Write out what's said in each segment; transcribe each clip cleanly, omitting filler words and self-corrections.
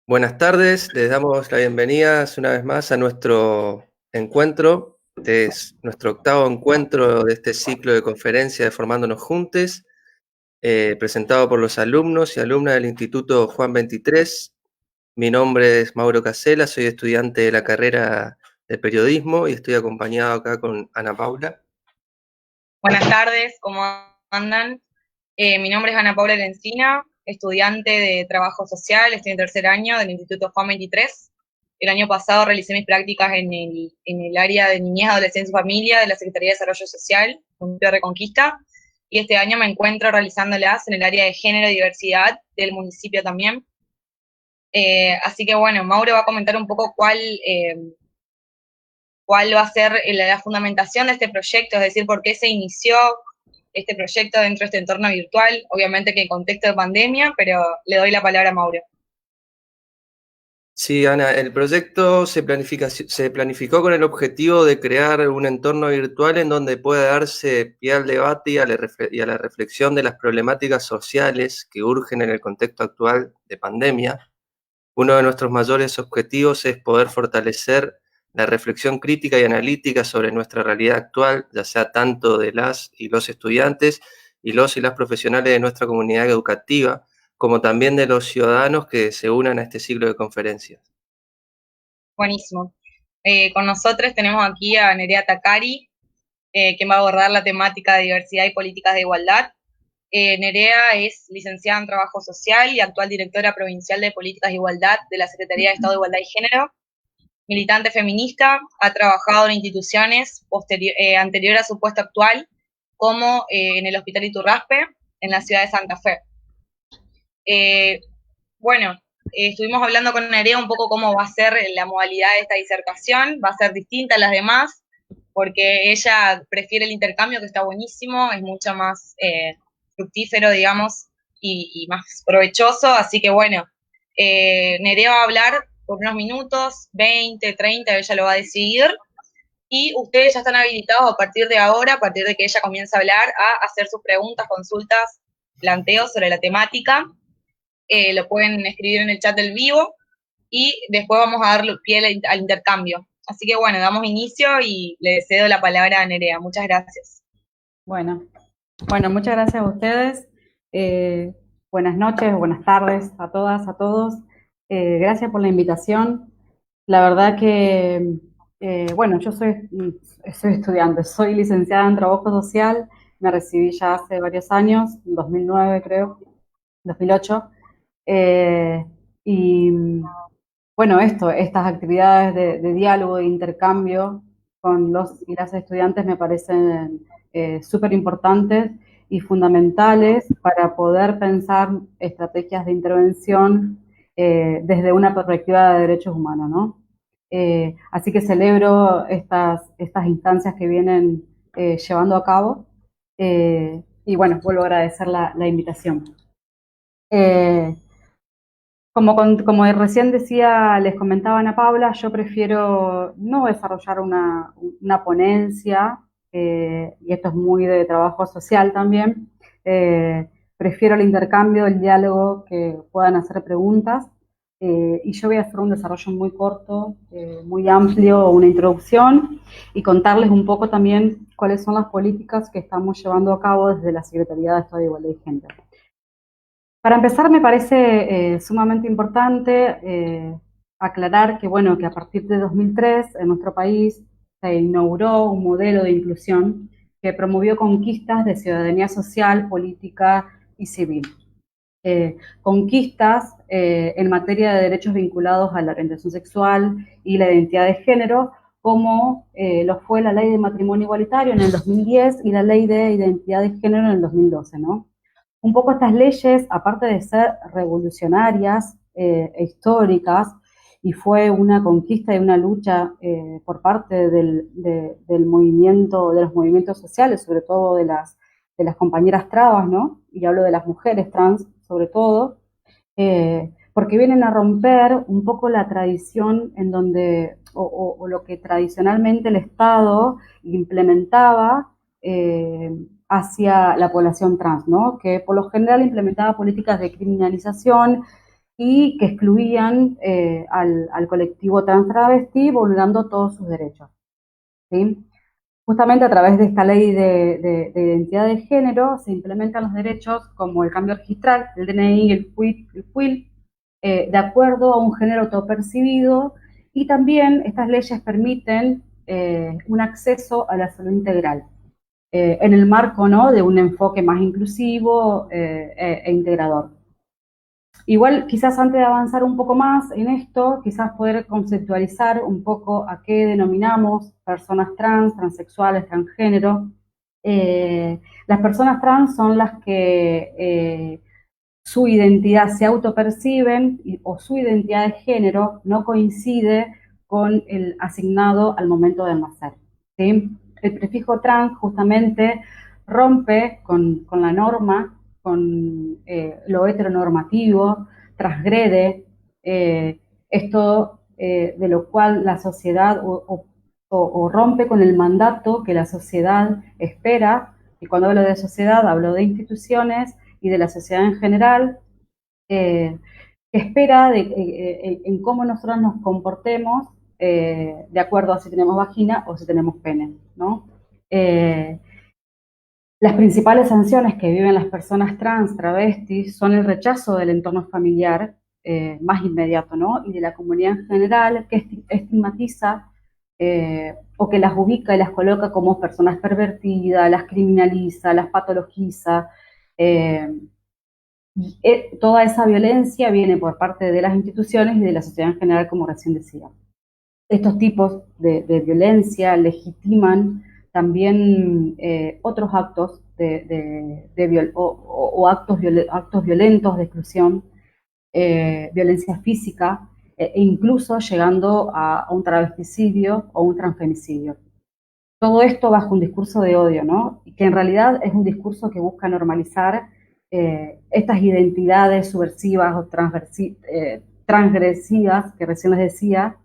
Buenas tardes, les damos la bienvenida una vez más a nuestro encuentro. Este es nuestro octavo encuentro de este ciclo de conferencias de Formándonos Juntos, presentado por los alumnos y alumnas del Instituto Juan 23. Mi nombre es Mauro Casella, soy estudiante de la carrera de periodismo y estoy acompañado acá con Ana Paula. Buenas tardes, ¿cómo andan? Mi nombre es Ana Paula Lencina, estudiante de Trabajo Social, estoy en tercer año del Instituto Juan 23. El año pasado realicé mis prácticas en el área de niñez, adolescencia y familia de la Secretaría de Desarrollo Social, municipio de Reconquista, y este año me encuentro realizándolas en el área de género y diversidad del municipio también. Así que bueno, Mauro va a comentar un poco cuál va a ser la fundamentación de este proyecto, es decir, por qué se inició este proyecto dentro de este entorno virtual, obviamente que en contexto de pandemia, pero le doy la palabra a Mauro. Sí, Ana, el proyecto se planificó con el objetivo de crear un entorno virtual en donde pueda darse pie al debate y a la reflexión de las problemáticas sociales que urgen en el contexto actual de pandemia. Uno de nuestros mayores objetivos es poder fortalecer la reflexión crítica y analítica sobre nuestra realidad actual, ya sea tanto de las y los estudiantes y los y las profesionales de nuestra comunidad educativa, como también de los ciudadanos que se unan a este ciclo de conferencias. Buenísimo. Con nosotros tenemos aquí a Nerea Takari, quien va a abordar la temática de diversidad y políticas de igualdad. Nerea es licenciada en Trabajo Social y actual directora provincial de Políticas de Igualdad de la Secretaría de Estado de Igualdad y Género. Militante feminista, ha trabajado en instituciones anterior a su puesto actual, como en el Hospital Iturraspe, en la ciudad de Santa Fe. Bueno, estuvimos hablando con Nerea un poco cómo va a ser la modalidad de esta disertación, va a ser distinta a las demás, porque ella prefiere el intercambio, que está buenísimo, es mucho más fructífero, digamos, y más provechoso, así que bueno, Nerea va a hablar por unos minutos, 20, 30, ella lo va a decidir, y ustedes ya están habilitados a partir de ahora, a partir de que ella comience a hablar, a hacer sus preguntas, consultas, planteos sobre la temática. Lo pueden escribir en el chat del vivo y después vamos a dar pie al intercambio. Así que bueno, damos inicio y le cedo la palabra a Nerea. Muchas gracias. Bueno, muchas gracias a ustedes. Buenas noches, buenas tardes a todas, a todos. Gracias por la invitación. La verdad que, bueno, yo soy estudiante, soy licenciada en Trabajo Social, me recibí ya hace varios años, en 2009 creo, 2008. Y bueno, estas actividades de diálogo, de intercambio con los y las estudiantes me parecen súper importantes y fundamentales para poder pensar estrategias de intervención desde una perspectiva de derechos humanos, ¿no? Así que celebro estas instancias que vienen llevando a cabo y bueno, vuelvo a agradecer la invitación. Como recién decía, les comentaba Ana Paula, yo prefiero no desarrollar una ponencia, y esto es muy de trabajo social también. Prefiero el intercambio, el diálogo, que puedan hacer preguntas, y yo voy a hacer un desarrollo muy corto, muy amplio, una introducción, y contarles un poco también cuáles son las políticas que estamos llevando a cabo desde la Secretaría de Estado de Igualdad y Género. Para empezar, me parece sumamente importante aclarar que, bueno, que a partir de 2003 en nuestro país se inauguró un modelo de inclusión que promovió conquistas de ciudadanía social, política y civil. Conquistas en materia de derechos vinculados a la orientación sexual y la identidad de género, como lo fue la Ley de Matrimonio Igualitario en el 2010 y la Ley de Identidad de Género en el 2012, ¿no? Un poco estas leyes, aparte de ser revolucionarias e históricas, y fue una conquista y una lucha por parte del movimiento, de los movimientos sociales, sobre todo de las compañeras trabas, ¿no? Y hablo de las mujeres trans, sobre todo, porque vienen a romper un poco la tradición en donde, o lo que tradicionalmente el Estado implementaba hacia la población trans, ¿no? Que por lo general implementaba políticas de criminalización y que excluían al colectivo trans travesti, vulnerando todos sus derechos. ¿Sí? Justamente a través de esta ley de identidad de género se implementan los derechos como el cambio registral, el DNI, el FUIL, de acuerdo a un género autopercibido, y también estas leyes permiten un acceso a la salud integral, en el marco, ¿no?, de un enfoque más inclusivo e integrador. Igual, quizás antes de avanzar un poco más en esto, quizás poder conceptualizar un poco a qué denominamos personas trans, transexuales, transgénero. Las personas trans son las que su identidad se autoperciben o su identidad de género no coincide con el asignado al momento de nacer, ¿sí? El prefijo trans justamente rompe con la norma, con lo heteronormativo, transgrede esto de lo cual la sociedad o rompe con el mandato que la sociedad espera, y cuando hablo de sociedad hablo de instituciones y de la sociedad en general, que espera en cómo nosotros nos comportemos de acuerdo a si tenemos vagina o si tenemos pene, ¿no? Las principales sanciones que viven las personas trans, travestis, son el rechazo del entorno familiar más inmediato, ¿no?, y de la comunidad en general, que estigmatiza o que las ubica y las coloca como personas pervertidas, las criminaliza, las patologiza. Toda esa violencia viene por parte de las instituciones y de la sociedad en general, como recién decía. Estos tipos de violencia legitiman también otros actos actos violentos de exclusión, violencia física, e incluso llegando a un travesticidio o un transfemicidio. Todo esto bajo un discurso de odio, ¿no? Y que en realidad es un discurso que busca normalizar estas identidades subversivas o transgresivas que recién les decía,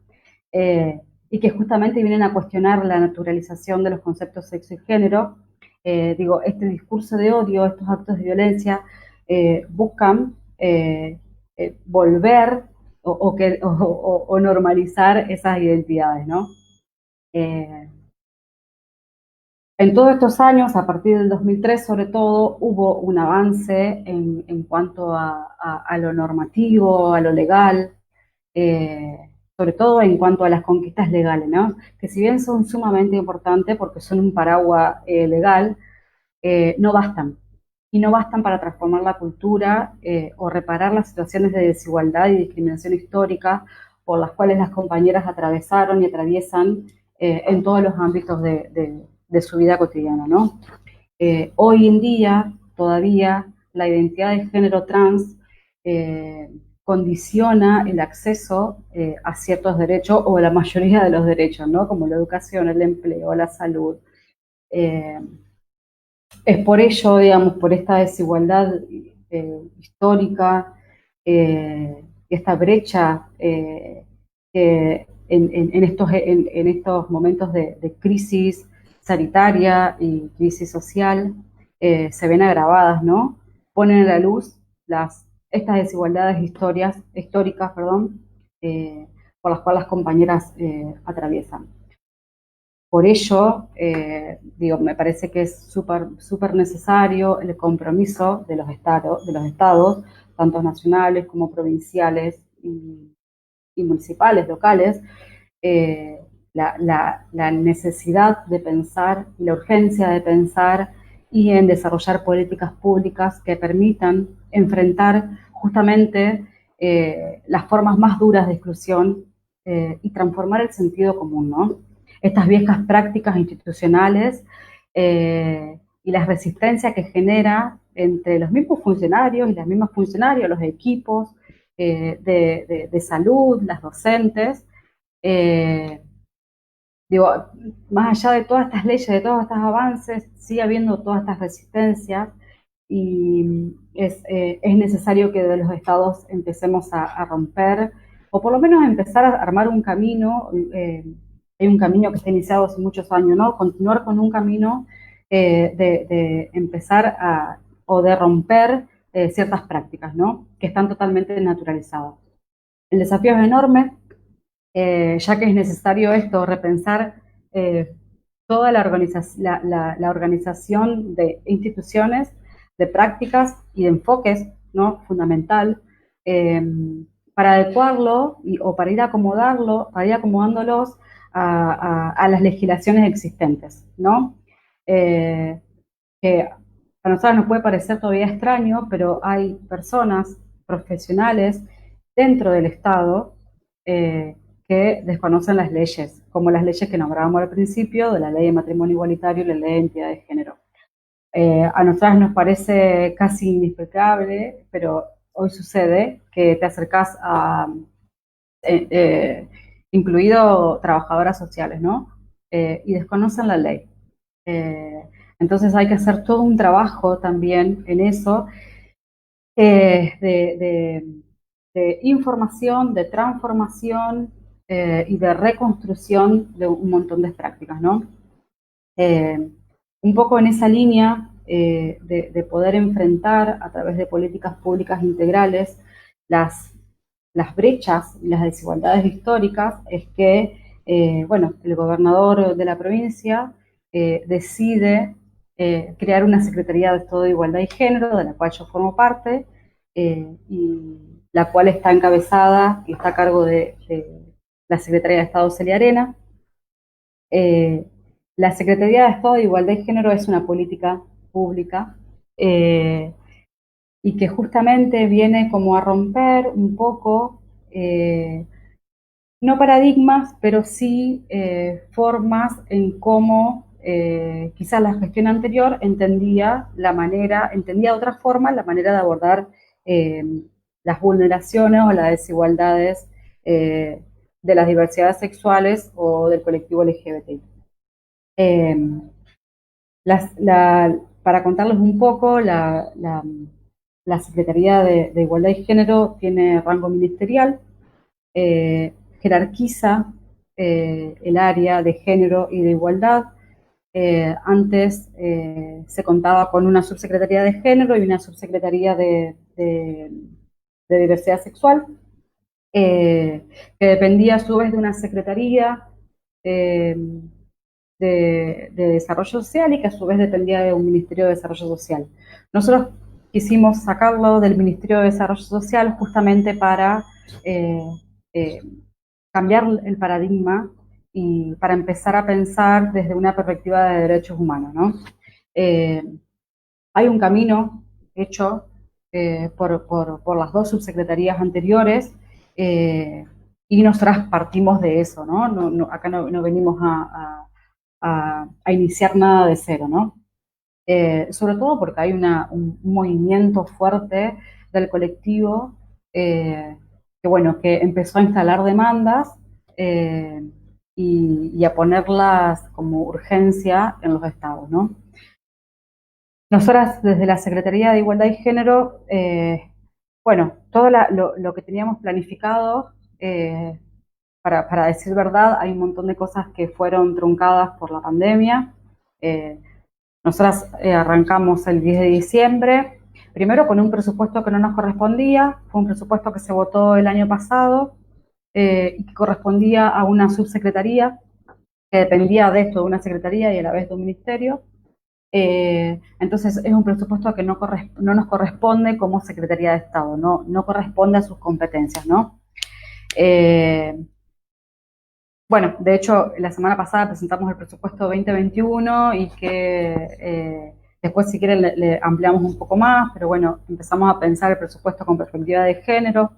y que justamente vienen a cuestionar la naturalización de los conceptos sexo y género. Este discurso de odio, estos actos de violencia, buscan volver o normalizar esas identidades, ¿no? En todos estos años, a partir del 2003 sobre todo, hubo un avance en cuanto a lo normativo, a lo legal, sobre todo en cuanto a las conquistas legales, ¿no?, que si bien son sumamente importantes porque son un paraguas legal, no bastan. Y no bastan para transformar la cultura o reparar las situaciones de desigualdad y discriminación histórica por las cuales las compañeras atravesaron y atraviesan en todos los ámbitos de su vida cotidiana, ¿no? Hoy en día, todavía, la identidad de género trans condiciona el acceso a ciertos derechos, o la mayoría de los derechos, ¿no?, como la educación, el empleo, la salud. Es por ello, digamos, por esta desigualdad histórica, esta brecha que en estos momentos de crisis sanitaria y crisis social se ven agravadas, ¿no? Ponen a la luz estas desigualdades históricas, por las cuales las compañeras atraviesan. Por ello, me parece que es súper necesario el compromiso de los estados, tanto nacionales como provinciales y municipales, locales, la necesidad de pensar, la urgencia de pensar y en desarrollar políticas públicas que permitan enfrentar justamente las formas más duras de exclusión y transformar el sentido común, ¿no? Estas viejas prácticas institucionales y las resistencias que genera entre los mismos funcionarios y las mismas funcionarias, los equipos de salud, las docentes. Más allá de todas estas leyes, de todos estos avances, sigue habiendo todas estas resistencias y es necesario que de los estados empecemos a romper, o por lo menos empezar a armar un camino. Hay un camino que está iniciado hace muchos años, ¿no? Continuar con un camino de empezar o de romper ciertas prácticas, ¿no? Que están totalmente naturalizadas. El desafío es enorme, ya que es necesario esto, repensar toda la organización de instituciones, de prácticas y de enfoques, ¿no? Fundamental, para adecuarlo o para ir acomodándolos a las legislaciones existentes, ¿no? Que a nosotros nos puede parecer todavía extraño, pero hay personas profesionales dentro del Estado que desconocen las leyes, como las leyes que nombrábamos al principio, de la ley de matrimonio igualitario y la ley de identidad de género. A nosotras nos parece casi inexplicable, pero hoy sucede que te acercás a, incluido trabajadoras sociales, ¿no? Y desconocen la ley. Entonces hay que hacer todo un trabajo también en eso, de información, de transformación y de reconstrucción de un montón de prácticas, ¿no? Un poco en esa línea de poder enfrentar a través de políticas públicas integrales las brechas y las desigualdades históricas, es que, bueno, el gobernador de la provincia decide crear una Secretaría de Estado de Igualdad y Género, de la cual yo formo parte, y la cual está encabezada y está a cargo de la Secretaría de Estado Celia Arena. La Secretaría de Estado de Igualdad y Género es una política pública y que justamente viene como a romper un poco, no paradigmas, pero sí formas en cómo quizás la gestión anterior entendía de otra forma la manera de abordar las vulneraciones o las desigualdades de las diversidades sexuales o del colectivo LGBT. Para contarles un poco, la Secretaría de Igualdad y Género tiene rango ministerial, jerarquiza el área de género y de igualdad. Antes se contaba con una subsecretaría de género y una subsecretaría de diversidad sexual, que dependía a su vez de una secretaría de desarrollo social y que a su vez dependía de un Ministerio de Desarrollo Social. Nosotros quisimos sacarlo del Ministerio de Desarrollo Social justamente para cambiar el paradigma y para empezar a pensar desde una perspectiva de derechos humanos, ¿no? Hay un camino hecho por las dos subsecretarías anteriores y nosotras partimos de eso, ¿no? Acá no venimos a iniciar nada de cero, ¿no? Sobre todo porque hay un movimiento fuerte del colectivo que empezó a instalar demandas y a ponerlas como urgencia en los estados, ¿no? Nosotras desde la Secretaría de Igualdad y Género, todo lo que teníamos planificado, para decir verdad, hay un montón de cosas que fueron truncadas por la pandemia. Nosotras arrancamos el 10 de diciembre, primero con un presupuesto que no nos correspondía, fue un presupuesto que se votó el año pasado y que correspondía a una subsecretaría que dependía de esto, de una secretaría y a la vez de un ministerio. Entonces es un presupuesto que no nos corresponde como Secretaría de Estado, no corresponde a sus competencias, ¿no? Bueno, de hecho, la semana pasada presentamos el presupuesto 2021 y que después, si quieren, le ampliamos un poco más, pero bueno, empezamos a pensar el presupuesto con perspectiva de género.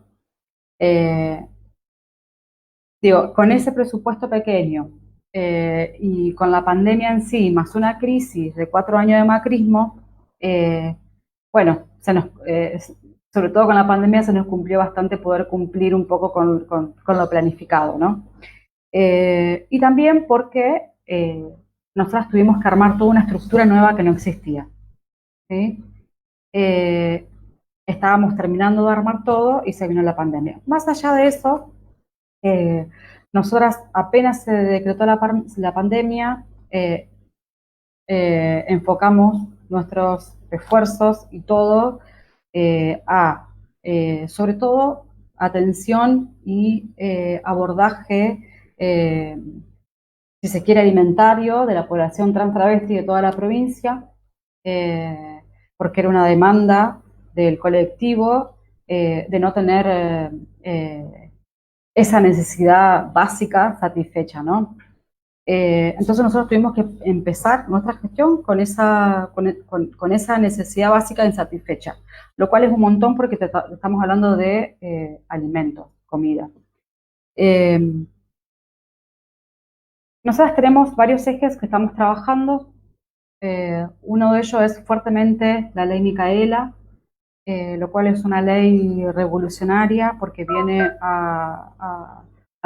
Con ese presupuesto pequeño y con la pandemia en sí, más una crisis de 4 años de macrismo, sobre todo con la pandemia se nos cumplió bastante poder cumplir un poco con lo planificado, ¿no? Y también porque nosotras tuvimos que armar toda una estructura nueva que no existía, ¿sí? Estábamos terminando de armar todo y se vino la pandemia. Más allá de eso, nosotras apenas se decretó la pandemia, enfocamos nuestros esfuerzos y todo sobre todo, atención y abordaje, si se quiere, alimentario de la población trans travesti de toda la provincia, porque era una demanda del colectivo de no tener esa necesidad básica satisfecha, ¿no? Entonces nosotros tuvimos que empezar nuestra gestión con esa necesidad básica insatisfecha, lo cual es un montón porque estamos hablando de alimentos, comida. Nosotros tenemos varios ejes que estamos trabajando. Uno de ellos es fuertemente la ley Micaela, lo cual es una ley revolucionaria porque viene a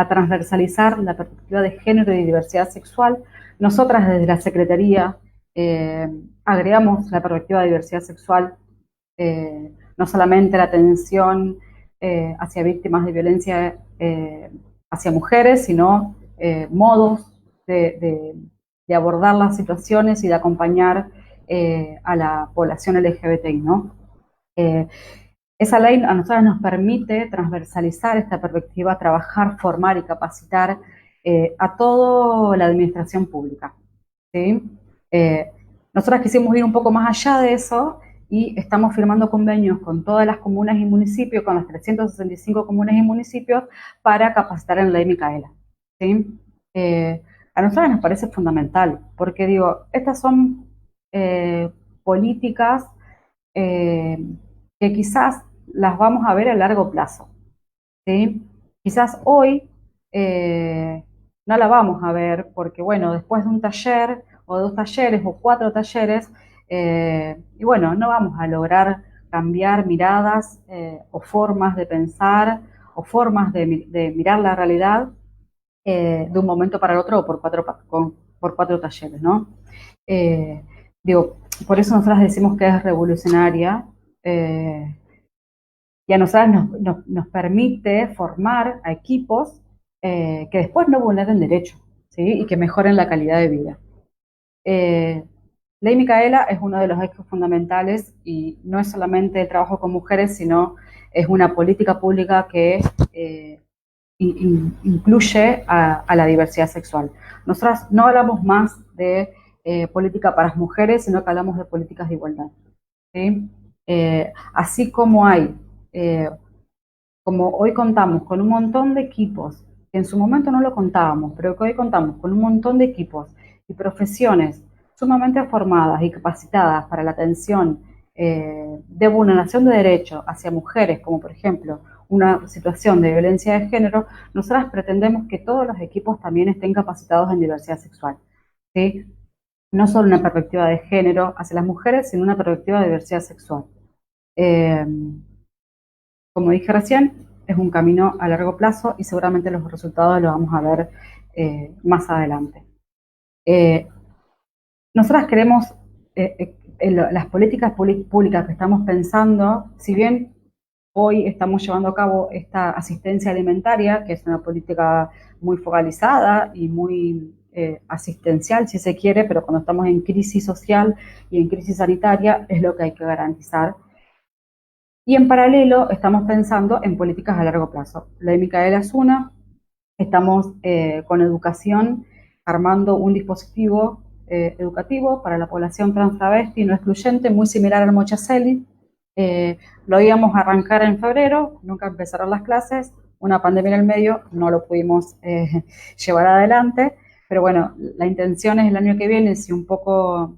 transversalizar la perspectiva de género y diversidad sexual. Nosotras desde la Secretaría agregamos la perspectiva de diversidad sexual, no solamente la atención hacia víctimas de violencia hacia mujeres, sino modos de abordar las situaciones y de acompañar a la población LGBTI, ¿no? Esa ley a nosotros nos permite transversalizar esta perspectiva, trabajar, formar y capacitar a toda la administración pública, ¿sí? Nosotras quisimos ir un poco más allá de eso y estamos firmando convenios con todas las comunas y municipios, con las 365 comunas y municipios, para capacitar en ley Micaela, ¿sí? A nosotros nos parece fundamental, porque digo, estas son políticas que quizás las vamos a ver a largo plazo, ¿sí? Quizás hoy no la vamos a ver porque, bueno, después de un taller o 2 talleres o 4 talleres, y bueno, no vamos a lograr cambiar miradas o formas de pensar o formas de mirar la realidad de un momento para el otro o por 4 talleres, ¿no? Digo, por eso nosotras decimos que es revolucionaria, y a nosotras nos permite formar a equipos que después no vulneren derechos, ¿sí? Y que mejoren la calidad de vida. Ley Micaela es uno de los ejes fundamentales y no es solamente el trabajo con mujeres, sino es una política pública que incluye a la diversidad sexual. Nosotras no hablamos más de política para las mujeres, sino que hablamos de políticas de igualdad, ¿sí? Así como hay, como hoy contamos con un montón de equipos, que en su momento no lo contábamos, pero que hoy contamos con un montón de equipos y profesiones sumamente formadas y capacitadas para la atención de vulneración de derechos hacia mujeres, como por ejemplo una situación de violencia de género, nosotras pretendemos que todos los equipos también estén capacitados en diversidad sexual, ¿sí? No solo una perspectiva de género hacia las mujeres, sino una perspectiva de diversidad sexual. Como dije recién, es un camino a largo plazo y seguramente los resultados los vamos a ver más adelante. Nosotras queremos, las políticas públicas que estamos pensando, si bien hoy estamos llevando a cabo esta asistencia alimentaria, que es una política muy focalizada y muy asistencial, si se quiere, pero cuando estamos en crisis social y en crisis sanitaria es lo que hay que garantizar. Y en paralelo estamos pensando en políticas a largo plazo. La de Micaela es una, estamos con educación armando un dispositivo educativo para la población trans travesti no excluyente, muy similar al Mochaceli. Lo íbamos a arrancar en febrero, nunca empezaron las clases, una pandemia en el medio, no lo pudimos llevar adelante, pero bueno, la intención es el año que viene, si un poco,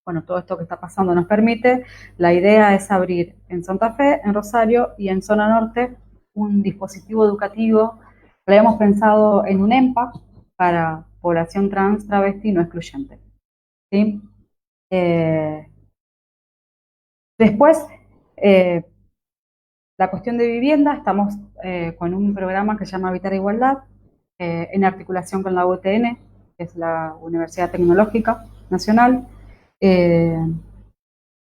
bueno, todo esto que está pasando nos permite, la idea es abrir en Santa Fe, en Rosario y en Zona Norte un dispositivo educativo. Lo habíamos pensado en un EMPA para población trans, travesti no excluyente, ¿sí? Después, la cuestión de vivienda, estamos con un programa que se llama Habitar Igualdad, en articulación con la UTN, que es la Universidad Tecnológica Nacional.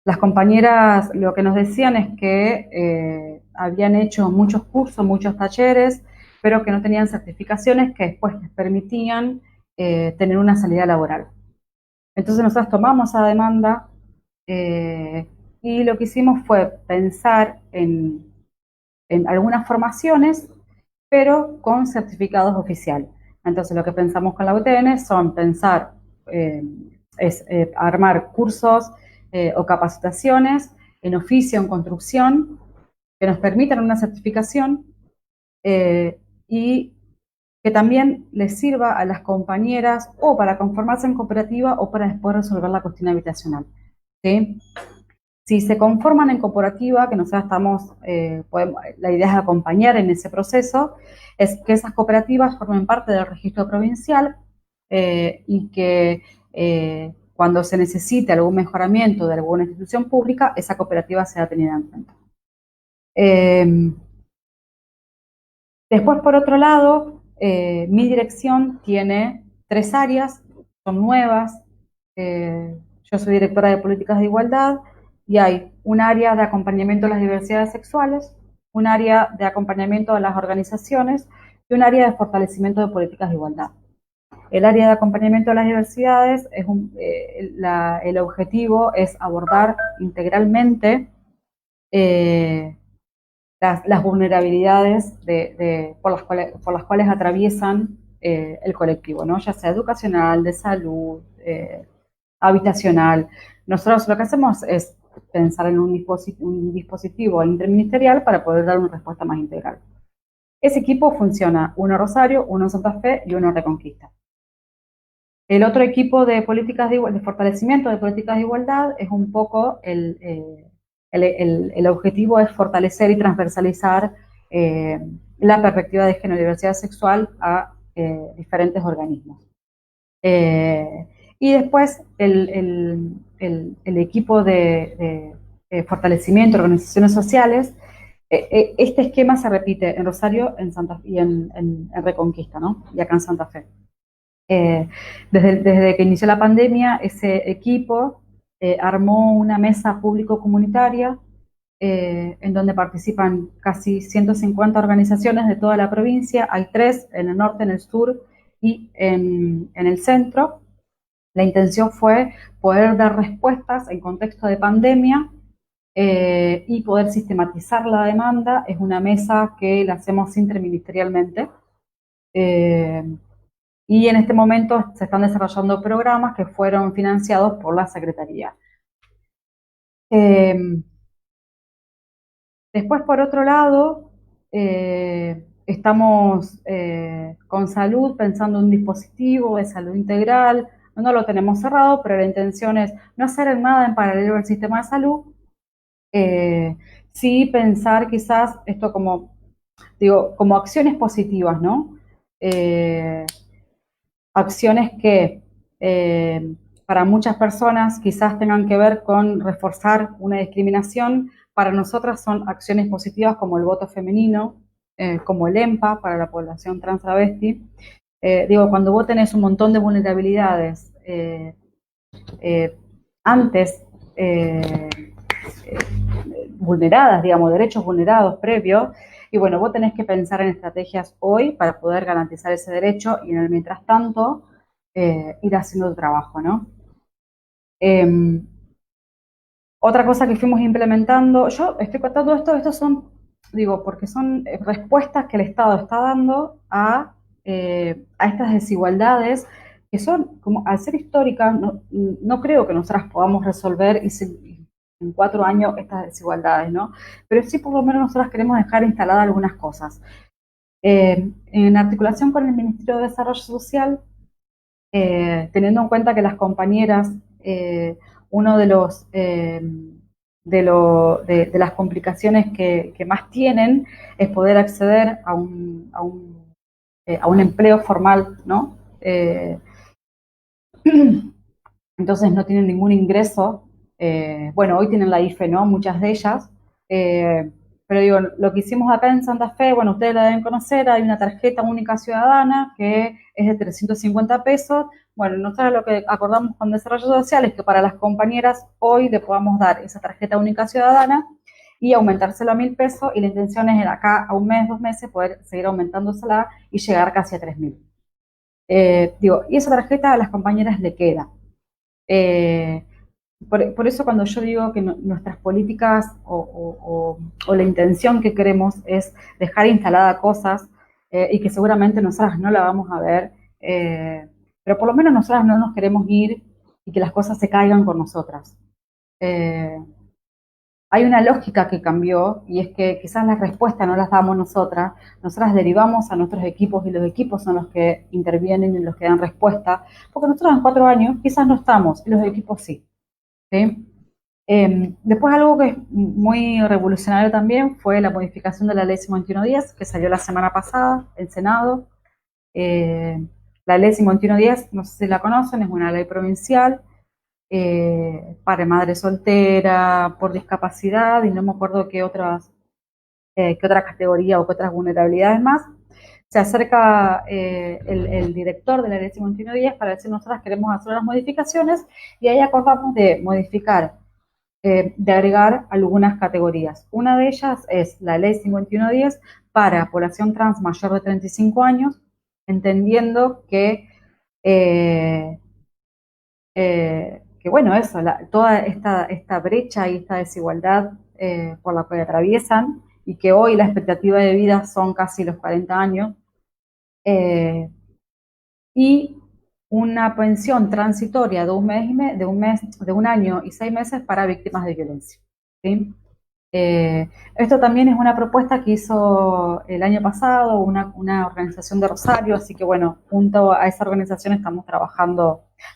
Las compañeras lo que nos decían es que habían hecho muchos cursos, muchos talleres, pero que no tenían certificaciones que después les permitían tener una salida laboral. Entonces nosotros tomamos esa demanda y y lo que hicimos fue pensar en algunas formaciones, pero con certificados oficiales. Entonces lo que pensamos con la UTN son pensar, armar cursos o capacitaciones en oficio, en construcción, que nos permitan una certificación y que también les sirva a las compañeras o para conformarse en cooperativa o para después resolver la cuestión habitacional. ¿Sí? Si se conforman en cooperativa, que nosotros estamos, la idea es acompañar en ese proceso, es que esas cooperativas formen parte del registro provincial y que cuando se necesite algún mejoramiento de alguna institución pública, esa cooperativa sea tenida en cuenta. Después, por otro lado, mi dirección tiene 3 áreas, son nuevas. Yo soy directora de políticas de igualdad y hay un área de acompañamiento a las diversidades sexuales, un área de acompañamiento a las organizaciones y un área de fortalecimiento de políticas de igualdad. El área de acompañamiento a las diversidades, el objetivo es abordar integralmente las vulnerabilidades por las cuales atraviesan el colectivo, ¿no? Ya sea educacional, de salud, habitacional. Nosotros lo que hacemos es pensar en un dispositivo interministerial para poder dar una respuesta más integral. Ese equipo funciona, uno en Rosario, uno en Santa Fe y uno en Reconquista. El otro equipo de políticas de fortalecimiento de políticas de igualdad es un poco el objetivo es fortalecer y transversalizar la perspectiva de género y diversidad sexual a diferentes organismos. Y después el equipo de fortalecimiento de organizaciones sociales, este esquema se repite en Rosario en Santa Fe, y en Reconquista, ¿no? Y acá en Santa Fe. Desde que inició la pandemia, ese equipo armó una mesa público-comunitaria en donde participan casi 150 organizaciones de toda la provincia. Hay 3 en el norte, en el sur y en el centro. La intención fue poder dar respuestas en contexto de pandemia y poder sistematizar la demanda. Es una mesa que la hacemos interministerialmente. Y en este momento se están desarrollando programas que fueron financiados por la Secretaría. Después, por otro lado, estamos con salud pensando en un dispositivo de salud integral. No lo tenemos cerrado, pero la intención es no hacer nada en paralelo al sistema de salud. Sí pensar quizás esto como acciones positivas, ¿no? Acciones que para muchas personas quizás tengan que ver con reforzar una discriminación. Para nosotras son acciones positivas como el voto femenino, como el EMPA para la población trans travesti. Cuando vos tenés un montón de vulnerabilidades antes vulneradas, derechos vulnerados previos, y bueno, vos tenés que pensar en estrategias hoy para poder garantizar ese derecho y en el mientras tanto ir haciendo el trabajo, ¿no? Otra cosa que fuimos implementando, yo estoy contando esto son, porque son respuestas que el Estado está dando a estas desigualdades que son, como al ser históricas, no creo que nosotras podamos resolver en 4 años estas desigualdades, ¿no? Pero sí por lo menos nosotras queremos dejar instaladas algunas cosas. En articulación con el Ministerio de Desarrollo Social, teniendo en cuenta que las compañeras, uno de las complicaciones que más tienen es poder acceder a un empleo formal, ¿no? Entonces no tienen ningún ingreso. Hoy tienen la IFE, ¿no? Muchas de ellas. Pero lo que hicimos acá en Santa Fe, ustedes la deben conocer, hay una tarjeta única ciudadana que es de 350 pesos. Nosotros lo que acordamos con Desarrollo Social es que para las compañeras hoy le podamos dar esa tarjeta única ciudadana y aumentárselo a 1.000 pesos, y la intención es de acá a 1 mes, 2 meses poder seguir aumentándosela y llegar casi a 3.000. Y esa tarjeta a las compañeras le queda. Por eso cuando yo digo que nuestras políticas o la intención que queremos es dejar instalada cosas y que seguramente nosotras no la vamos a ver, pero por lo menos nosotras no nos queremos ir y que las cosas se caigan con nosotras. Hay una lógica que cambió y es que quizás las respuestas no las damos nosotras derivamos a nuestros equipos y los equipos son los que intervienen y los que dan respuesta, porque nosotros en 4 años quizás no estamos y los equipos sí. ¿Sí? Después algo que es muy revolucionario también fue la modificación de la ley 5110 que salió la semana pasada en Senado. La ley 5110, no sé si la conocen, es una ley provincial para madre soltera, por discapacidad y no me acuerdo qué otra categoría o qué otras vulnerabilidades más. Se acerca el director de la ley 5110 para decir nosotras queremos hacer unas modificaciones y ahí acordamos de modificar de agregar algunas categorías. Una de ellas es la ley 5110 para población trans mayor de 35 años, entendiendo que bueno, eso, toda esta brecha y esta desigualdad por la que atraviesan y que hoy la expectativa de vida son casi los 40 años, y una pensión transitoria de un año y 6 meses para víctimas de violencia. ¿Sí? Esto también es una propuesta que hizo el año pasado una organización de Rosario, así que bueno, junto a esa organización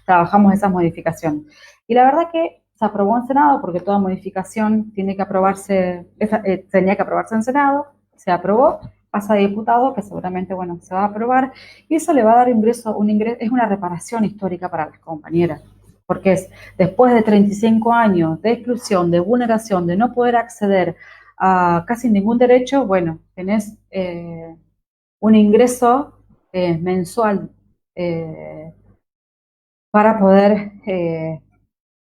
trabajamos esa modificación. Y la verdad que se aprobó en Senado, porque toda modificación tenía que aprobarse en Senado, se aprobó, pasa a diputado, que seguramente, bueno, se va a aprobar, y eso le va a dar es una reparación histórica para las compañeras, porque es después de 35 años de exclusión, de vulneración, de no poder acceder a casi ningún derecho, bueno, tenés un ingreso mensual para poder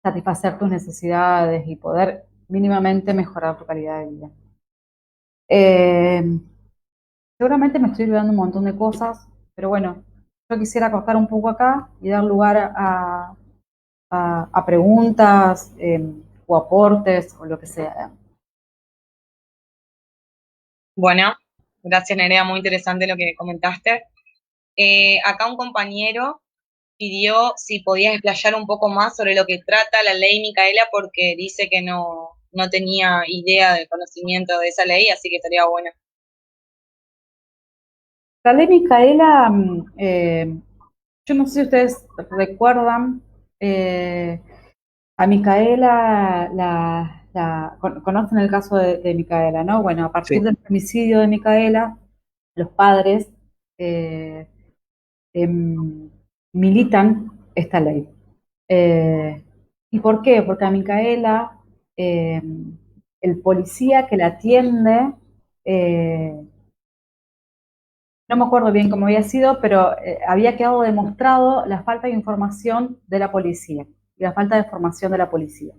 satisfacer tus necesidades y poder mínimamente mejorar tu calidad de vida. Seguramente me estoy olvidando un montón de cosas, pero bueno, yo quisiera cortar un poco acá y dar lugar a preguntas o aportes o lo que sea. Bueno, gracias Nerea, muy interesante lo que comentaste. Acá un compañero pidió si podías explayar un poco más sobre lo que trata la ley Micaela porque dice que no tenía idea de conocimiento de esa ley, así que estaría bueno. La ley Micaela, yo no sé si ustedes recuerdan, a Micaela, conocen el caso de Micaela, ¿no? Bueno, a partir Sí. del femicidio de Micaela, los padres militan esta ley. ¿Y por qué? Porque a Micaela, el policía que la atiende, no me acuerdo bien cómo había sido, pero había quedado demostrado la falta de información de la policía y la falta de formación de la policía.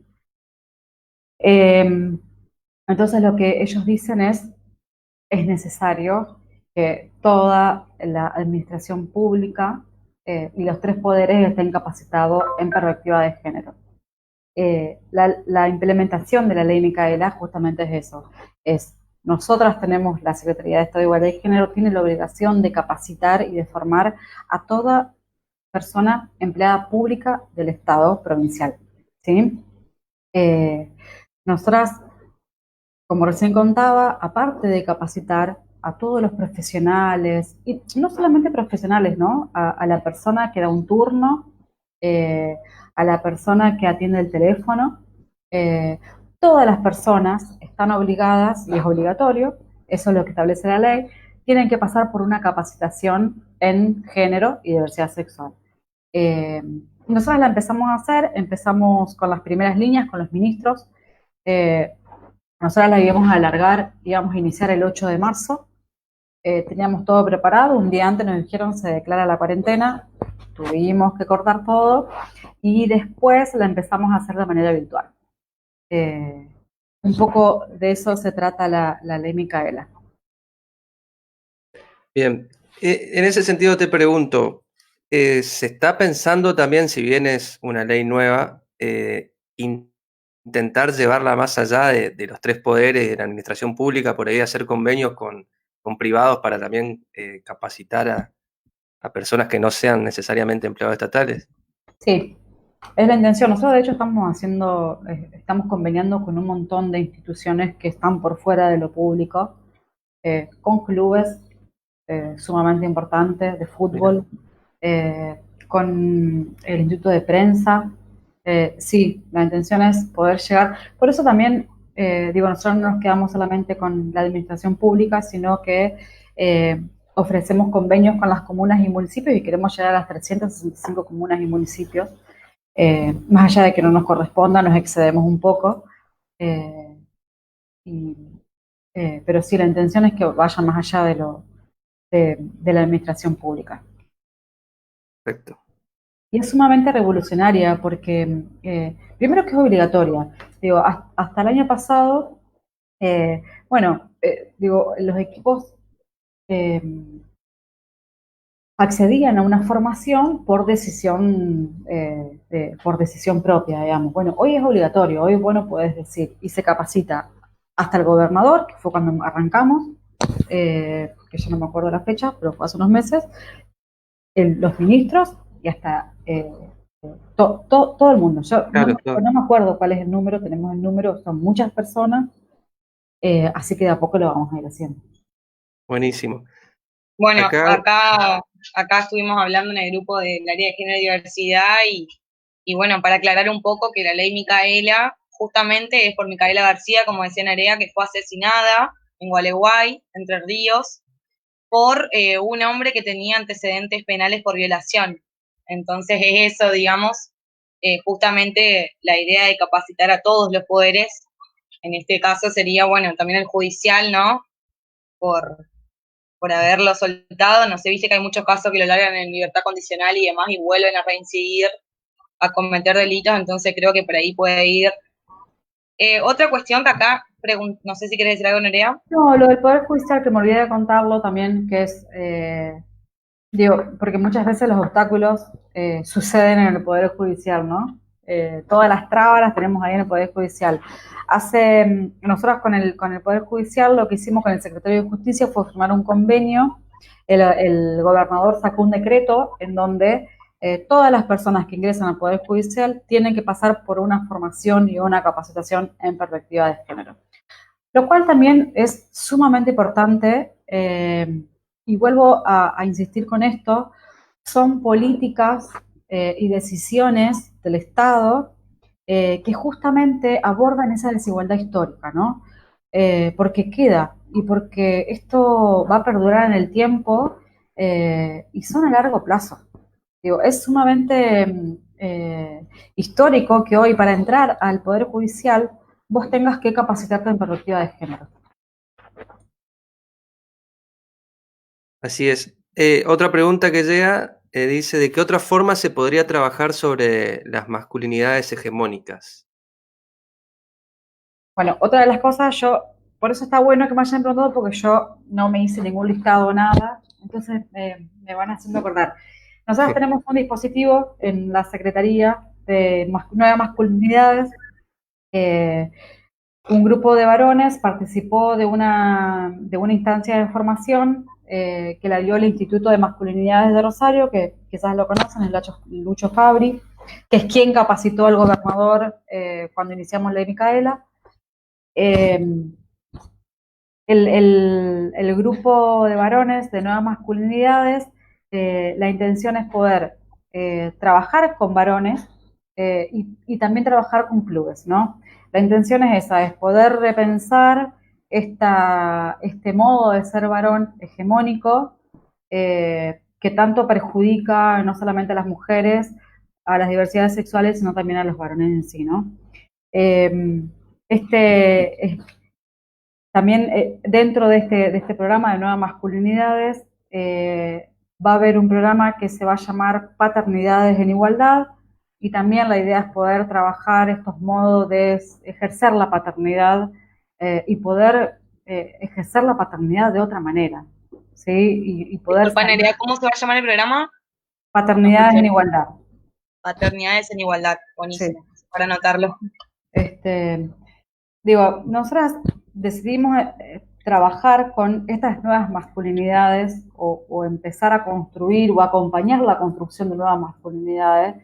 Entonces lo que ellos dicen es necesario que toda la administración pública y los 3 poderes estén capacitados en perspectiva de género. La implementación de la ley Micaela justamente es eso, nosotras tenemos, la Secretaría de Estado de Igualdad y Género tiene la obligación de capacitar y de formar a toda persona empleada pública del Estado provincial, ¿sí? Nosotras, como recién contaba, aparte de capacitar a todos los profesionales, y no solamente profesionales, ¿no? A la persona que da un turno, a la persona que atiende el teléfono, todas las personas están obligadas, y es obligatorio, eso es lo que establece la ley, tienen que pasar por una capacitación en género y diversidad sexual. Nosotros la empezamos con las primeras líneas, con los ministros. Nosotros la íbamos a alargar, íbamos a iniciar el 8 de marzo. Teníamos todo preparado, un día antes nos dijeron se declara la cuarentena, tuvimos que cortar todo y después la empezamos a hacer de manera virtual. Un poco de eso se trata la ley Micaela. Bien, en ese sentido te pregunto, ¿se está pensando también, si bien es una ley nueva, intentar llevarla más allá de los tres poderes de la administración pública, por ahí hacer convenios con privados para también capacitar a personas que no sean necesariamente empleados estatales. Sí, es la intención. Nosotros de hecho estamos conveniando con un montón de instituciones que están por fuera de lo público, con clubes sumamente importantes de fútbol, con el Instituto de Prensa. Sí, la intención es poder llegar. Por eso también, nosotros no nos quedamos solamente con la administración pública, sino que ofrecemos convenios con las comunas y municipios y queremos llegar a las 365 comunas y municipios. Más allá de que no nos corresponda, nos excedemos un poco. Pero sí, la intención es que vaya más allá de la administración pública. Perfecto. Y es sumamente revolucionaria porque, primero que es obligatoria. Digo, hasta el año pasado, los equipos accedían a una formación por decisión propia, digamos. Bueno, hoy es obligatorio, hoy, puedes decir, y se capacita hasta el gobernador, que fue cuando arrancamos, que yo no me acuerdo la fecha, pero fue hace unos meses, los ministros y hasta todo el mundo. Yo no me acuerdo cuál es el número, tenemos el número, son muchas personas, así que de a poco lo vamos a ir haciendo. Buenísimo. Bueno, acá estuvimos hablando en el grupo del área de género y diversidad y bueno, para aclarar un poco que la ley Micaela justamente es por Micaela García, como decía Nerea, que fue asesinada en Gualeguay, Entre Ríos, por un hombre que tenía antecedentes penales por violación. Entonces es eso, digamos, justamente la idea de capacitar a todos los poderes. En este caso sería, bueno, también el judicial, ¿no? Por haberlo soltado. No sé, viste que hay muchos casos que lo largan en libertad condicional y demás y vuelven a reincidir, a cometer delitos, entonces creo que por ahí puede ir. Otra cuestión que acá, no sé si querés decir algo, Nerea. No, lo del Poder Judicial, que me olvidé de contarlo también, que es, porque muchas veces los obstáculos suceden en el Poder Judicial, ¿no? Todas las trabas las tenemos ahí en el Poder Judicial. Nosotros con el Poder Judicial lo que hicimos con el Secretario de Justicia fue firmar un convenio. El gobernador sacó un decreto en donde todas las personas que ingresan al Poder Judicial tienen que pasar por una formación y una capacitación en perspectiva de género. Lo cual también es sumamente importante, y vuelvo a insistir con esto, son políticas y decisiones del Estado que justamente abordan esa desigualdad histórica, ¿no? Porque queda y porque esto va a perdurar en el tiempo y son a largo plazo. Digo, es sumamente histórico que hoy para entrar al Poder Judicial vos tengas que capacitarte en perspectiva de género. Así es. Otra pregunta que llega dice, ¿de qué otra forma se podría trabajar sobre las masculinidades hegemónicas? Bueno, otra de las cosas, por eso está bueno que me hayan preguntado, porque yo no me hice ningún listado, nada, entonces me van haciendo acordar. Nosotros tenemos un dispositivo en la Secretaría de Nuevas Masculinidades. Un grupo de varones participó de una instancia de formación que la dio el Instituto de Masculinidades de Rosario, que quizás lo conocen, es Lucho Fabri, que es quien capacitó al gobernador cuando iniciamos la ley Micaela. El grupo de varones de Nuevas Masculinidades, la intención es poder trabajar con varones y también trabajar con clubes, ¿no? La intención es esa, es poder repensar este modo de ser varón hegemónico que tanto perjudica no solamente a las mujeres, a las diversidades sexuales, sino también a los varones en sí, ¿no? También dentro de este programa de Nuevas Masculinidades va a haber un programa que se va a llamar Paternidades en Igualdad, y también la idea es poder trabajar estos modos de ejercer la paternidad y poder ejercer la paternidad de otra manera, ¿sí? Y poder... Nerea, ¿cómo se va a llamar el programa? Paternidades en Igualdad. Paternidades en Igualdad, buenísimo. Sí. para anotarlo. Nosotras decidimos trabajar con estas nuevas masculinidades o empezar a construir o acompañar la construcción de nuevas masculinidades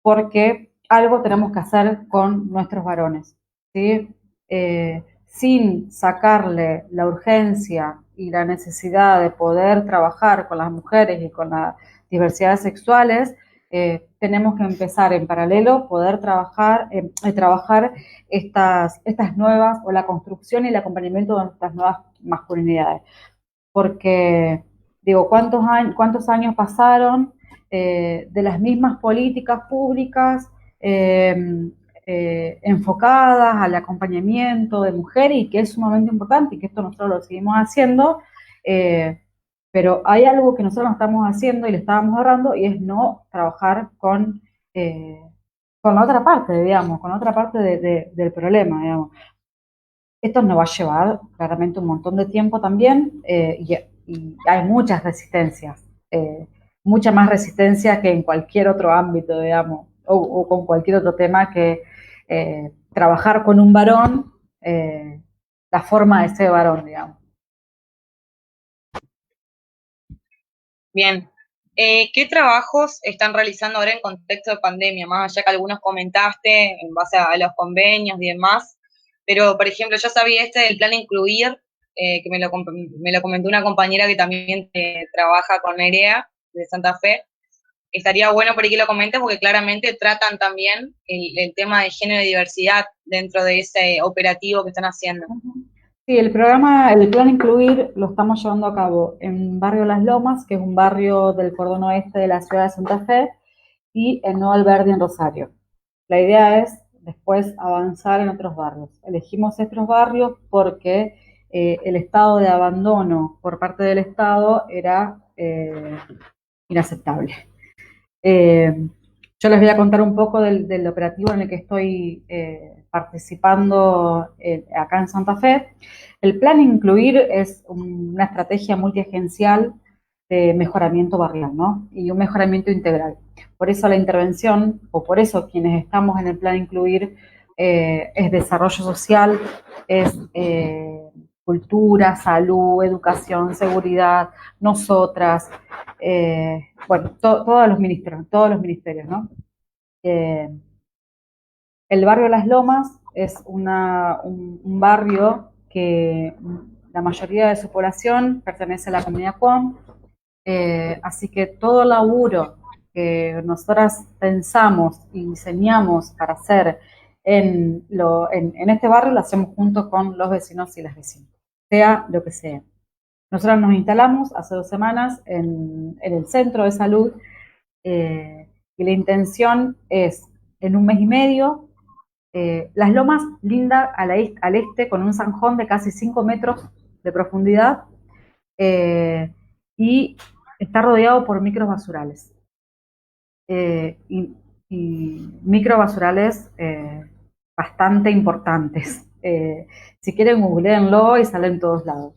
porque algo tenemos que hacer con nuestros varones, ¿sí? Sin sacarle la urgencia y la necesidad de poder trabajar con las mujeres y con las diversidades sexuales, tenemos que empezar en paralelo, poder trabajar estas nuevas, o la construcción y el acompañamiento de estas nuevas masculinidades. Porque, ¿cuántos años pasaron de las mismas políticas públicas enfocadas al acompañamiento de mujeres, y que es sumamente importante y que esto nosotros lo seguimos haciendo, pero hay algo que nosotros no estamos haciendo y le estábamos ahorrando, y es no trabajar con la otra parte, digamos, con otra parte del problema, digamos. Esto nos va a llevar claramente un montón de tiempo también, y hay muchas resistencias, mucha más resistencia que en cualquier otro ámbito, digamos, o con cualquier otro tema que trabajar con un varón, la forma de ser varón, digamos. Bien. ¿Qué trabajos están realizando ahora en contexto de pandemia? Más allá que algunos comentaste en base a los convenios y demás, pero por ejemplo, yo sabía del plan Incluir, que me lo comentó una compañera que también trabaja con Nerea de Santa Fe. Estaría bueno por ahí que lo comentes porque claramente tratan también el tema de género y diversidad dentro de ese operativo que están haciendo. Sí, el plan Incluir lo estamos llevando a cabo en Barrio Las Lomas, que es un barrio del cordón oeste de la ciudad de Santa Fe, y en Nuevo Alberdi, en Rosario. La idea es después avanzar en otros barrios. Elegimos estos barrios porque el estado de abandono por parte del Estado era inaceptable. Yo les voy a contar un poco del operativo en el que estoy participando acá en Santa Fe. El plan Incluir es una estrategia multiagencial de mejoramiento barrial, ¿no? Y un mejoramiento integral. Por eso la intervención, o por eso quienes estamos en el plan Incluir, es desarrollo social, es cultura, salud, educación, seguridad, nosotras, todos los ministerios, ¿no? El barrio Las Lomas es un barrio que la mayoría de su población pertenece a la comunidad COM, así que todo el laburo que nosotras pensamos y diseñamos para hacer en este barrio lo hacemos junto con los vecinos y las vecinas, sea lo que sea. Nosotros nos instalamos hace 2 semanas en el centro de salud, y la intención es, en 1 mes y medio, Las Lomas linda al este con un zanjón de casi 5 metros de profundidad, y está rodeado por microbasurales. Y microbasurales bastante importantes. Si quieren, googleenlo y salen en todos lados.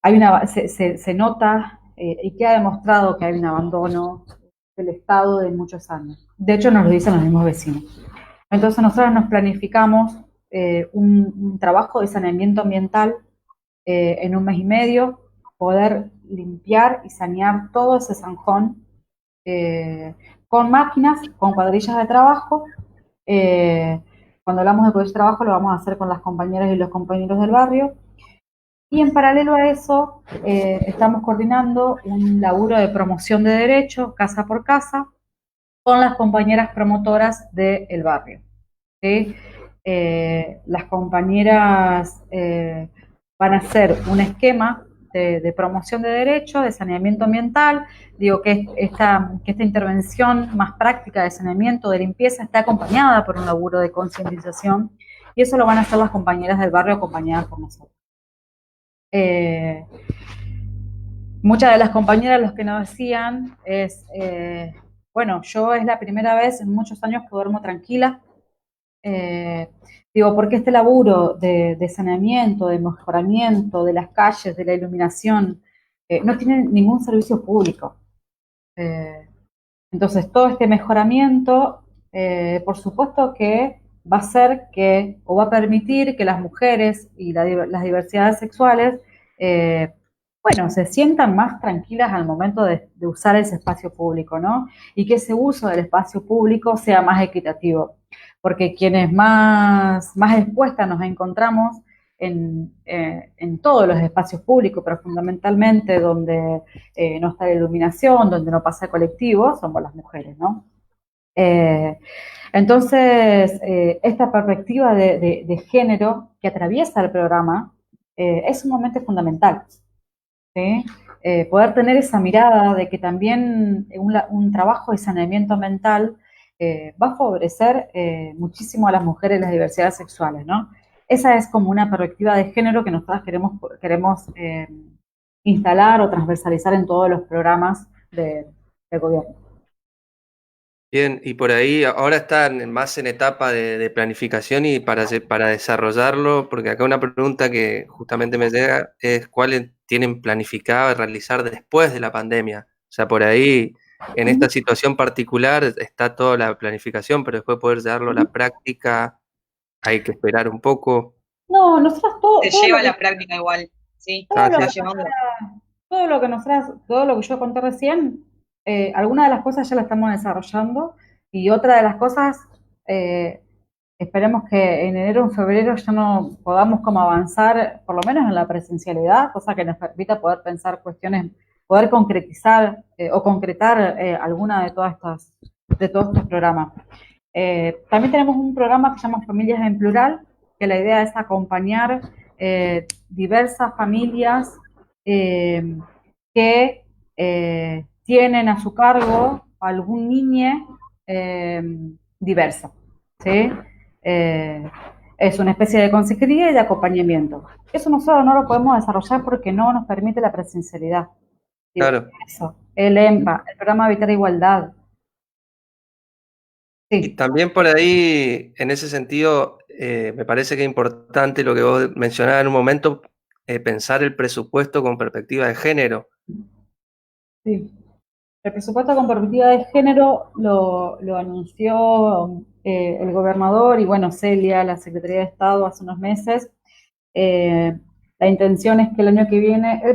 Se nota y queda demostrado que hay un abandono del Estado de muchos años. De hecho, nos lo dicen los mismos vecinos. Entonces, nosotros nos planificamos un trabajo de saneamiento ambiental en 1 mes y medio, poder limpiar y sanear todo ese zanjón con máquinas, con cuadrillas de trabajo. Cuando hablamos de cuadrillas de trabajo, lo vamos a hacer con las compañeras y los compañeros del barrio. Y en paralelo a eso, estamos coordinando un laburo de promoción de derechos, casa por casa, con las compañeras promotoras del barrio. ¿Sí? Las compañeras van a hacer un esquema de promoción de derechos, de saneamiento ambiental. Digo que esta intervención más práctica de saneamiento, de limpieza, está acompañada por un laburo de concientización, y eso lo van a hacer las compañeras del barrio acompañadas por nosotros. Muchas de las compañeras lo que nos decían es, yo es la primera vez en muchos años que duermo tranquila. Porque este laburo de saneamiento, de mejoramiento de las calles, de la iluminación, no tiene ningún servicio público. Entonces, todo este mejoramiento por supuesto que va a hacer que, o va a permitir que las mujeres y las diversidades sexuales, bueno, se sientan más tranquilas al momento de usar ese espacio público, ¿no? Y que ese uso del espacio público sea más equitativo, porque quienes más expuestas nos encontramos en todos los espacios públicos, pero fundamentalmente donde no está la iluminación, donde no pasa el colectivo, somos las mujeres, ¿no? Eh, entonces, esta perspectiva de género que atraviesa el programa es sumamente fundamental, ¿sí? Poder tener esa mirada de que también un trabajo de saneamiento mental va a favorecer muchísimo a las mujeres y las diversidades sexuales, ¿no? Esa es como una perspectiva de género que nosotros queremos instalar o transversalizar en todos los programas del gobierno. Bien, y por ahí ahora están más en etapa de planificación y para desarrollarlo, porque acá una pregunta que justamente me llega es cuáles tienen planificado realizar después de la pandemia. O sea, por ahí, en esta situación particular está toda la planificación, pero después poder llevarlo a la práctica hay que esperar un poco. No, nosotros Se lleva a la práctica igual, sí, se está llevando. todo lo que yo conté recién, algunas de las cosas ya las estamos desarrollando y otra de las cosas, esperemos que en enero o en febrero ya no podamos como avanzar, por lo menos en la presencialidad, cosa que nos permita poder pensar cuestiones, poder concretizar o concretar alguna de todos estos programas. También tenemos un programa que se llama Familias en Plural, que la idea es acompañar diversas familias que tienen a su cargo algún niño diverso, ¿sí? Es una especie de consejería y de acompañamiento. Eso nosotros no lo podemos desarrollar porque no nos permite la presencialidad. Claro. Eso, el EMPA, el Programa Evitar Igualdad. Sí. Y también por ahí, en ese sentido, me parece que es importante lo que vos mencionabas en un momento, pensar el presupuesto con perspectiva de género. Sí. El presupuesto con perspectiva de género lo anunció el gobernador y, bueno, Celia, la Secretaría de Estado, hace unos meses. La intención es que el año que viene en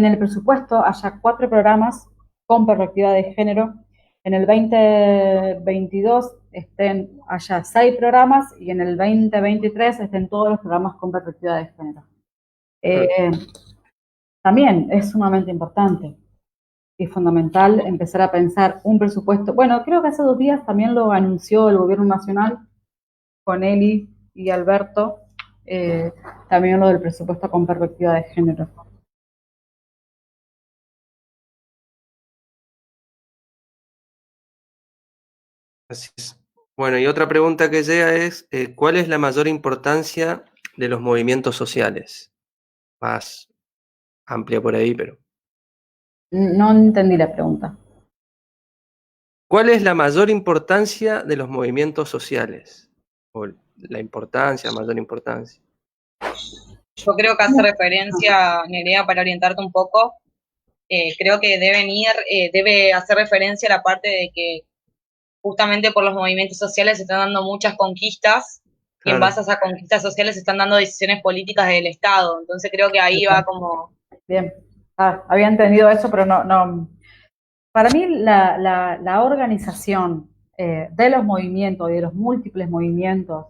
el presupuesto haya 4 programas con perspectiva de género. En el 2022 haya 6 programas y en el 2023 estén todos los programas con perspectiva de género. También es sumamente importante y fundamental empezar a pensar un presupuesto. Bueno, creo que hace 2 días también lo anunció el Gobierno Nacional con Eli y Alberto, también lo del presupuesto con perspectiva de género. Así es. Bueno, y otra pregunta que llega es, ¿cuál es la mayor importancia de los movimientos sociales? Más amplia por ahí, pero... No entendí la pregunta. ¿Cuál es la mayor importancia de los movimientos sociales? O la importancia, mayor importancia. Yo creo que hace referencia, Nerea, para orientarte un poco, creo que debe hacer referencia a la parte de que justamente por los movimientos sociales se están dando muchas conquistas y en base a esas conquistas sociales se están dando decisiones políticas del Estado. Entonces creo que ahí va como... Bien, había entendido eso, pero no. Para mí la organización de los movimientos y de los múltiples movimientos,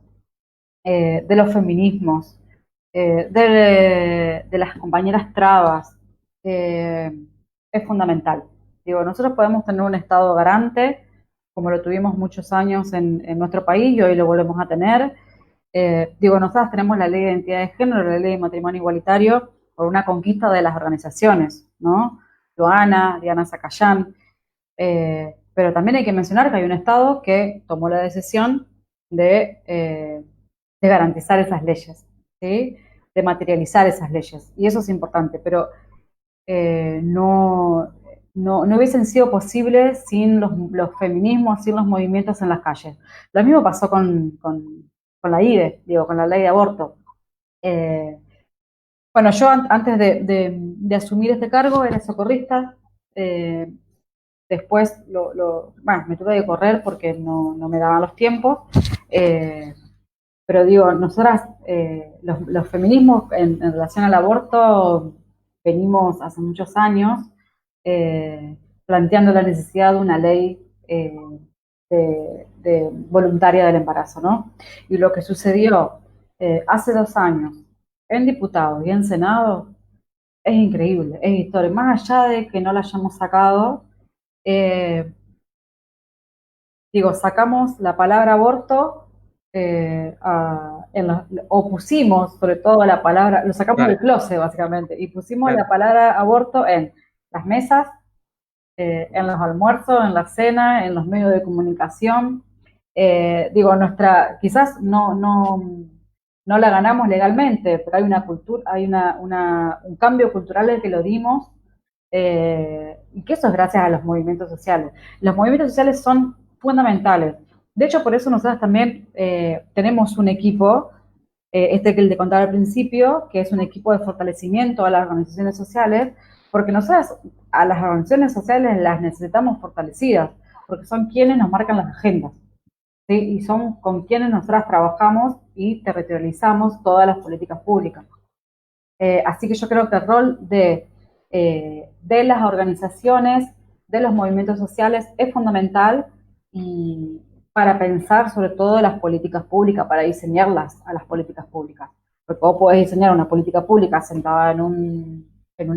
de los feminismos, de las compañeras trabas, es fundamental. Digo, nosotros podemos tener un Estado garante, como lo tuvimos muchos años en nuestro país y hoy lo volvemos a tener. Nosotras tenemos la ley de identidad de género, la ley de matrimonio igualitario, por una conquista de las organizaciones, ¿no? Diana Zacayán, pero también hay que mencionar que hay un Estado que tomó la decisión de garantizar esas leyes, ¿sí? De materializar esas leyes, y eso es importante, pero no hubiesen sido posibles sin los feminismos, sin los movimientos en las calles. Lo mismo pasó con la IDE, con la ley de aborto. Bueno, yo antes de asumir este cargo era socorrista, después bueno, me tuve que correr porque no me daban los tiempos, pero digo, nosotras, los feminismos en relación al aborto, venimos hace muchos años planteando la necesidad de una ley de voluntaria del embarazo, ¿no? Y lo que sucedió hace 2 años en diputados y en Senado es increíble, es histórico. Más allá de que no la hayamos sacado, digo, sacamos la palabra aborto, o pusimos sobre todo la palabra, lo sacamos del closet básicamente, y pusimos la palabra aborto en las mesas, en los almuerzos, en la cena, en los medios de comunicación. Digo, quizás no la ganamos legalmente, pero hay una cultura, hay un cambio cultural en el que lo dimos, y que eso es gracias a los movimientos sociales. Los movimientos sociales son fundamentales. De hecho, por eso nosotros también tenemos un equipo, que te contaba al principio, que es un equipo de fortalecimiento a las organizaciones sociales, porque nosotros a las organizaciones sociales las necesitamos fortalecidas, porque son quienes nos marcan las agendas, ¿sí? Y son con quienes nosotras trabajamos y territorializamos todas las políticas públicas. Así que yo creo que el rol de las organizaciones, de los movimientos sociales, es fundamental, y para pensar sobre todo las políticas públicas, para diseñarlas a las políticas públicas. Porque vos podés diseñar una política pública sentada en un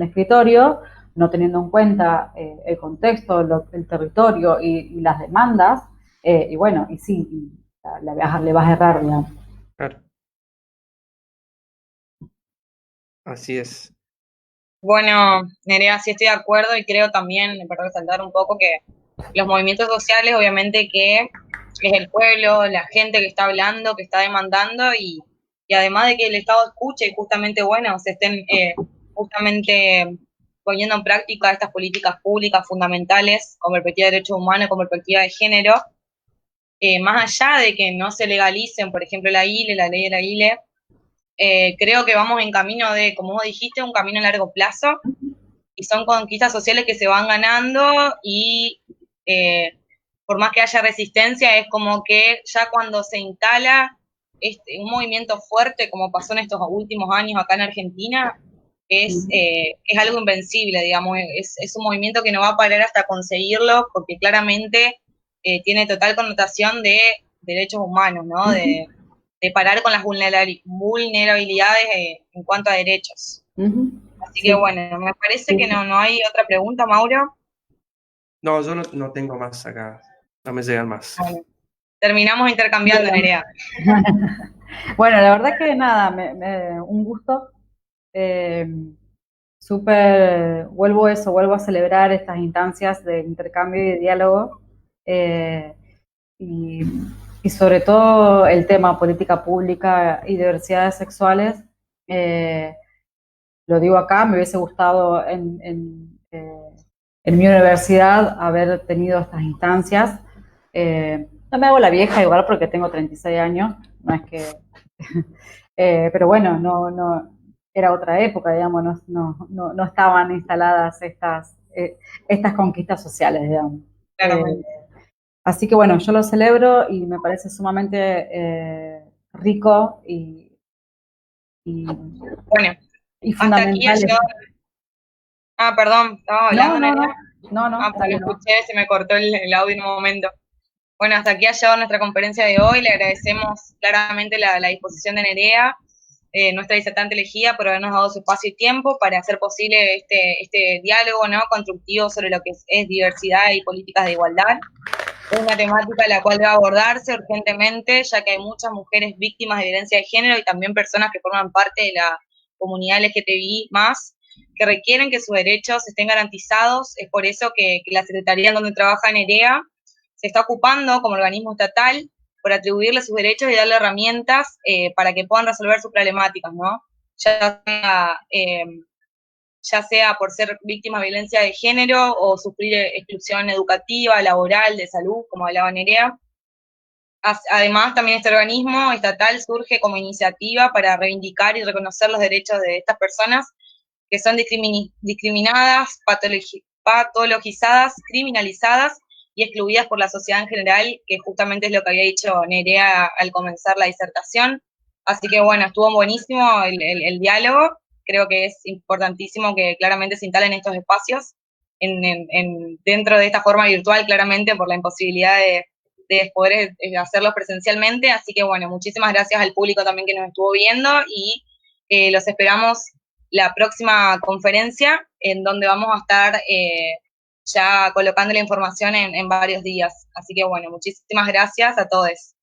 escritorio, no teniendo en cuenta el contexto, el territorio y las demandas, y bueno, y sí, le vas a errar, digamos. Claro. Así es. Bueno, Nerea, sí estoy de acuerdo y creo también, para resaltar un poco, que los movimientos sociales, obviamente que es el pueblo, la gente que está hablando, que está demandando, y además de que el Estado escuche y justamente, bueno, se estén justamente poniendo en práctica estas políticas públicas fundamentales con perspectiva de derechos humanos, con perspectiva de género, más allá de que no se legalicen, por ejemplo, la ley de la ILE, creo que vamos en camino de, como vos dijiste, un camino a largo plazo, y son conquistas sociales que se van ganando, y por más que haya resistencia, es como que ya cuando se instala un movimiento fuerte, como pasó en estos últimos años acá en Argentina, es algo invencible, digamos, es un movimiento que no va a parar hasta conseguirlo, porque claramente tiene total connotación de derechos humanos, ¿no? De parar con las vulnerabilidades en cuanto a derechos. Así que bueno, me parece que no hay otra pregunta, Mauro. No, yo no tengo más acá, no me llegan más. Bueno, terminamos intercambiando, Nerea. Bueno, la verdad que nada, un gusto. Vuelvo a celebrar estas instancias de intercambio y de diálogo, y sobre todo el tema política pública y diversidades sexuales. Lo digo acá, me hubiese gustado en mi universidad haber tenido estas instancias. No me hago la vieja igual porque tengo 36 años, no es que... pero bueno, no era otra época, digamos, no estaban instaladas estas conquistas sociales, digamos. Así que bueno, yo lo celebro y me parece sumamente rico y bueno, y fundamental. Perdón, estaba hablando. No, porque lo escuché, se me cortó el audio en un momento. Bueno, hasta aquí ha llegado nuestra conferencia de hoy. Le agradecemos claramente la disposición de Nerea, nuestra disertante elegida, por habernos dado su espacio y tiempo para hacer posible este diálogo, ¿no?, constructivo sobre lo que es diversidad y políticas de igualdad. Es una temática la cual debe abordarse urgentemente, ya que hay muchas mujeres víctimas de violencia de género y también personas que forman parte de la comunidad LGTBI+, que requieren que sus derechos estén garantizados. Es por eso que la Secretaría en donde trabaja Nerea se está ocupando como organismo estatal por atribuirle sus derechos y darle herramientas para que puedan resolver sus problemáticas, ¿no? Ya sea por ser víctima de violencia de género o sufrir exclusión educativa, laboral, de salud, como hablaba Nerea. Además, también este organismo estatal surge como iniciativa para reivindicar y reconocer los derechos de estas personas que son discriminadas, patologizadas, criminalizadas y excluidas por la sociedad en general, que justamente es lo que había dicho Nerea al comenzar la disertación. Así que bueno, estuvo buenísimo el diálogo. Creo que es importantísimo que claramente se instalen estos espacios dentro de esta forma virtual, claramente por la imposibilidad de poder hacerlos presencialmente. Así que bueno, muchísimas gracias al público también que nos estuvo viendo y los esperamos la próxima conferencia en donde vamos a estar ya colocando la información en varios días. Así que bueno, muchísimas gracias a todos.